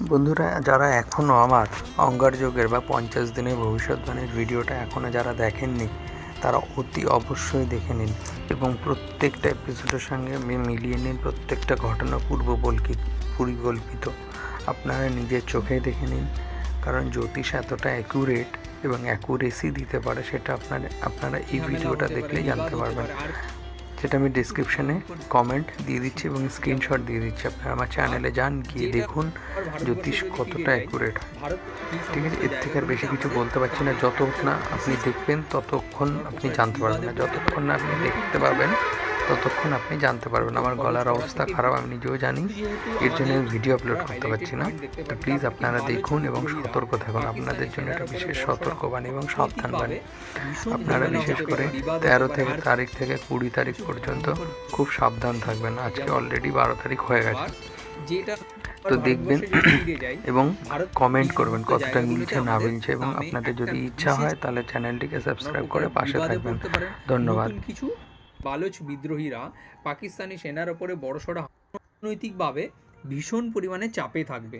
বন্ধুরা, যারা এখনও আমার অঙ্গার যোগের বা 50 দিনের ভবিষ্যৎবাণীর ভিডিওটা এখনও যারা দেখেননি, তারা অতি অবশ্যই দেখে নিন এবং প্রত্যেকটা এপিসোডের সঙ্গে মিলিয়ে নিন। প্রত্যেকটা ঘটনা পরিকল্পিত আপনারা নিজের চোখে দেখে নিন, কারণ জ্যোতিষ এতটা অ্যাকুরেট এবং অ্যাকুরেসি দিতে পারে সেটা আপনারা এই ভিডিওটা দেখলেই জানতে পারবেন। সেটা আমি ডিসক্রিপশানে কমেন্ট দিয়ে দিচ্ছি এবং স্ক্রিনশট দিয়ে দিচ্ছি। আপনারা আমার চ্যানেলে যান, গিয়ে দেখুন জ্যোতিষ কতটা অ্যাকুরেট হয়। ঠিক আছে, এর থেকে আর বেশি কিছু বলতে পারছি না। যতক্ষণ না আপনি দেখবেন ততক্ষণ আপনি জানতে পারবেন না, যতক্ষণ না আপনি দেখতে পাবেন ততক্ষণ আপনি জানতে পারবেন। আমার গলার অবস্থা খারাপ, আমি নিজেও জানি, এর জন্য আমি ভিডিও আপলোড করতে পারছি না। তো প্লিজ আপনারা দেখুন এবং সতর্ক থাকুন। আপনাদের জন্য একটা বিশেষ সতর্কবাণী এবং সাবধানবাণী। আপনারা বিশেষ করে 13 তারিখ থেকে 20 তারিখ পর্যন্ত খুব সাবধান থাকবেন। আজকে অলরেডি 12 তারিখ হয়ে গেছে। তো দেখবেন এবং কমেন্ট করবেন কতটা মিলছে না মিলছে, এবং আপনাদের যদি ইচ্ছা হয় তাহলে চ্যানেলটিকে সাবস্ক্রাইব করে পাশে থাকবেন। ধন্যবাদ। কিছু বালোচ বিদ্রোহীরা পাকিস্তানি সেনার ওপরে বড়সড় অর্থনৈতিকভাবে ভীষণ পরিমাণে চাপে থাকবে।